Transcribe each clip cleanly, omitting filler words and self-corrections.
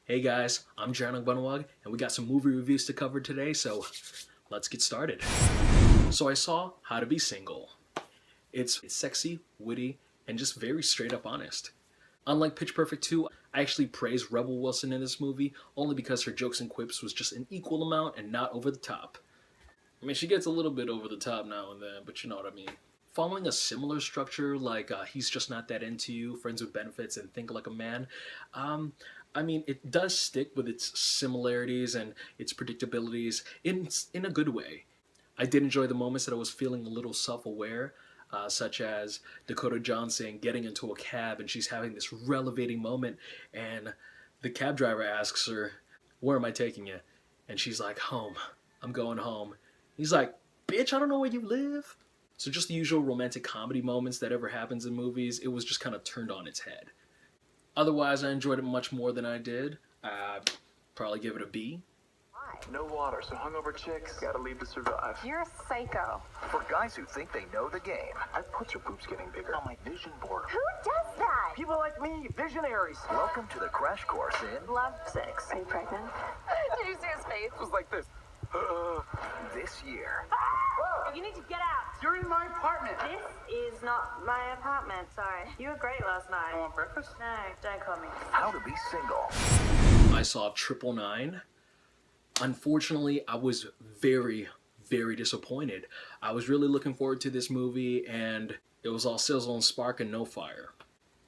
Hey guys, I'm Jaren, and we got some movie reviews to cover today, so let's get started. So I saw How to Be Single. It's sexy, witty, and just very straight up honest. Unlike Pitch Perfect 2, I actually praised Rebel Wilson in this movie only because her jokes and quips was just an equal amount and not over the top. I mean, she gets a little bit over the top now and then, but you know what I mean. Following a similar structure like He's Just Not That Into You, Friends with Benefits, and Think Like a Man, I mean, it does stick with its similarities and its predictabilities in a good way. I did enjoy the moments that I was feeling a little self-aware, such as Dakota Johnson getting into a cab and she's having this relevating moment, and the cab driver asks her, "Where am I taking you?" And she's like, "Home. I'm going home." He's like, "Bitch, I don't know where you live." So just the usual romantic comedy moments that ever happens in movies, it was just kind of turned on its head. Otherwise, I enjoyed it much more than I did. I'd probably give it a B. No water, so hungover chicks gotta leave to survive. You're a psycho. For guys who think they know the game. I put your boobs getting bigger on my vision board. Who does that? People like me, visionaries. Welcome to the crash course in Love sex. Are you pregnant? Did you see his face? It was like this. this year. You need to get out. You're in my apartment. This is not my apartment. Sorry. You were great last night. You want breakfast? No, don't call me. How to be single. I saw 999. Unfortunately, I was very, very disappointed. I was really looking forward to this movie, and it was all sizzle and spark and no fire.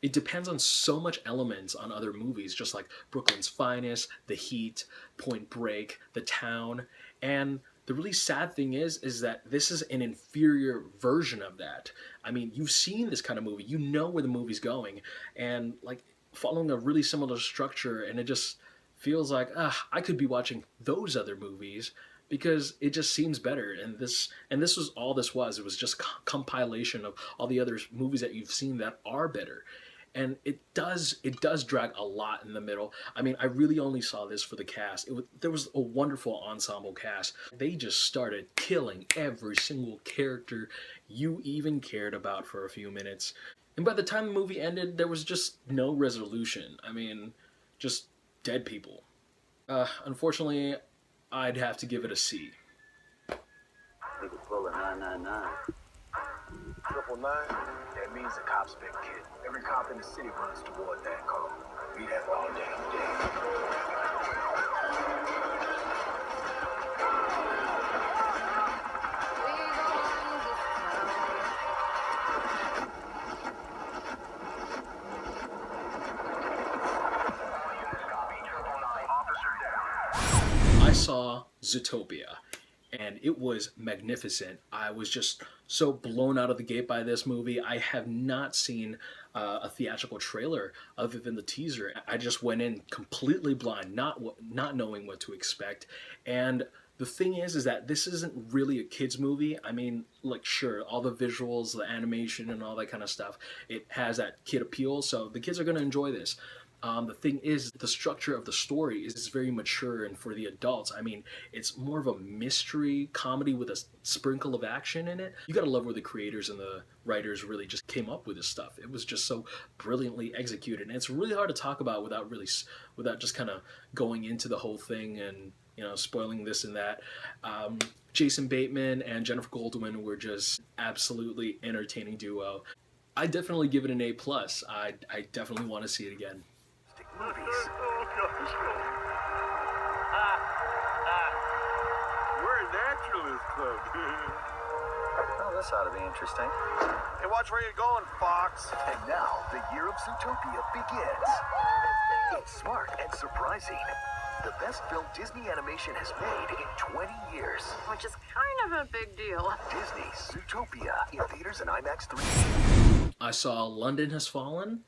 It depends on so much elements on other movies, just like Brooklyn's Finest, The Heat, Point Break, The Town, and the really sad thing is that this is an inferior version of that. I mean, you've seen this kind of movie, you know where the movie's going, and like following a really similar structure, and it just feels like I could be watching those other movies because it just seems better. And this was all this was. It was just compilation of all the other movies that you've seen that are better. And it does drag a lot in the middle. I mean, I really only saw this for the cast. There was a wonderful ensemble cast. They just started killing every single character you even cared about for a few minutes. And by the time the movie ended, there was just no resolution. I mean, just dead people. Unfortunately, I'd have to give it a C. People pull a 999. 999? That means the cops been kid. Every cop in the city runs toward that call. We have all damn day. I saw Zootopia, and it was magnificent. I was just so blown out of the gate by this movie. I have not seen a theatrical trailer other than the teaser. I just went in completely blind, not knowing what to expect. And the thing is that this isn't really a kids movie. I mean, like, sure, all the visuals, the animation, and all that kind of stuff, it has that kid appeal, so the kids are going to enjoy this. The thing is, the structure of the story is very mature, and for the adults, I mean, it's more of a mystery comedy with a sprinkle of action in it. You gotta love where the creators and the writers really just came up with this stuff. It was just so brilliantly executed, and it's really hard to talk about without just kind of going into the whole thing and, you know, spoiling this and that. Jason Bateman and Jennifer Goldwyn were just absolutely entertaining duo. I definitely give it an A+. I definitely want to see it again. Movies. We're a naturalist club. Oh, this ought to be interesting. Hey, watch where you're going, Fox. And now, the year of Zootopia begins. It's smart and surprising. The best film Disney Animation has made in 20 years. Which is kind of a big deal. Disney's Zootopia in theaters and IMAX 3D. I saw London Has Fallen,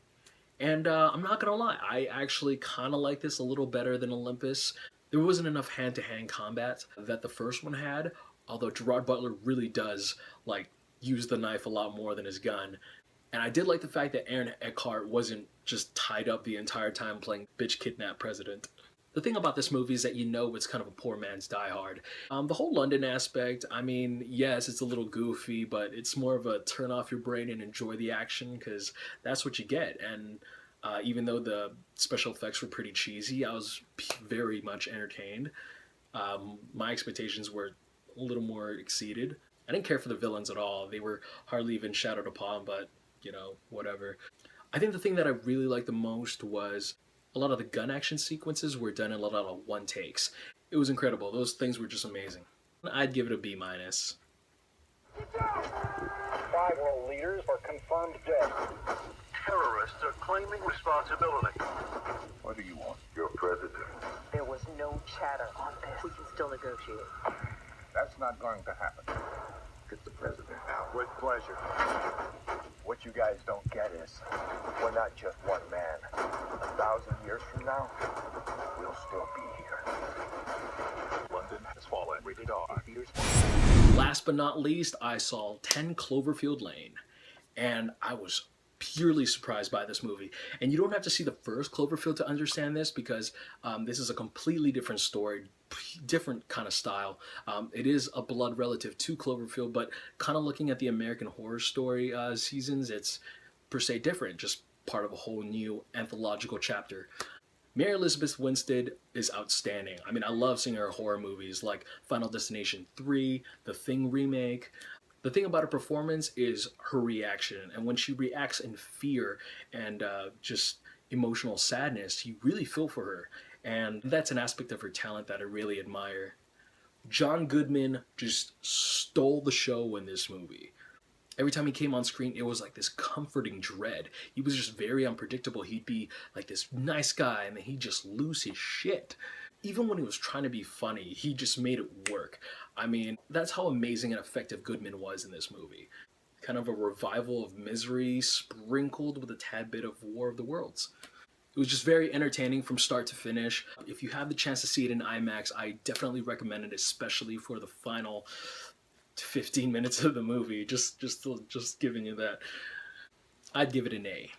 and I'm not gonna lie, I actually kind of like this a little better than Olympus. There wasn't enough hand-to-hand combat that the first one had, although Gerard Butler really does like use the knife a lot more than his gun. And I did like the fact that Aaron Eckhart wasn't just tied up the entire time playing bitch kidnap president. The thing about this movie is that you know it's kind of a poor man's Die Hard. The whole London aspect, I mean, yes, it's a little goofy, but it's more of a turn off your brain and enjoy the action, because that's what you get. And Even though the special effects were pretty cheesy, I was very much entertained. My expectations were a little more exceeded. I didn't care for the villains at all. They were hardly even shadowed upon, but, you know, whatever. I think the thing that I really liked the most was a lot of the gun action sequences were done in a lot of one takes. It was incredible. Those things were just amazing. I'd give it a B-. 5 world leaders are confirmed dead. Terrorists are claiming responsibility. What do you want? Your president. There was no chatter on this. We can still negotiate. That's not going to happen. Get the president out. With pleasure. What you guys don't get is, we're not just one man. 1,000 years from now, we'll still be here. London has fallen. Rated R. Last but not least, I saw 10 Cloverfield Lane, and I was purely surprised by this movie. And you don't have to see the first Cloverfield to understand this, because this is a completely different story, different kind of style. It is a blood relative to Cloverfield, but kind of looking at the American Horror Story seasons, it's per se different, just part of a whole new anthological chapter. Mary Elizabeth Winstead is outstanding. I mean, I love seeing her horror movies like Final Destination 3, The Thing remake. The thing about her performance is her reaction, and when she reacts in fear and just emotional sadness, you really feel for her, and that's an aspect of her talent that I really admire. John Goodman just stole the show in this movie. Every time he came on screen, it was like this comforting dread. He was just very unpredictable. He'd be like this nice guy, and then he'd just lose his shit. Even when he was trying to be funny, he just made it work. I mean, that's how amazing and effective Goodman was in this movie. Kind of a revival of Misery sprinkled with a tad bit of War of the Worlds. It was just very entertaining from start to finish. If you have the chance to see it in IMAX, I definitely recommend it, especially for the final 15 minutes of the movie. Just giving you that. I'd give it an A.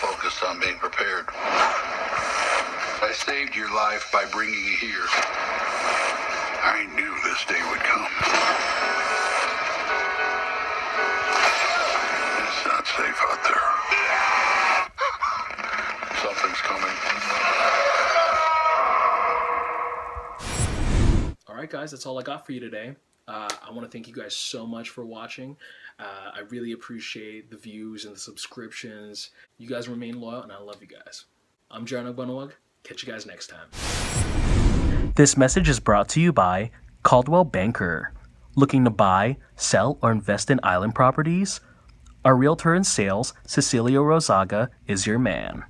Focused on being prepared. I saved your life by bringing you here. I knew this day would come. It's not safe out there. Something's coming. Alright guys, that's all I got for you today. I want to thank you guys so much for watching. I really appreciate the views and the subscriptions. You guys remain loyal, and I love you guys. I'm Jaren. Catch you guys next time. This message is brought to you by Caldwell Banker. Looking to buy, sell, or invest in island properties? Our realtor in sales, Cecilio Rozaga, is your man.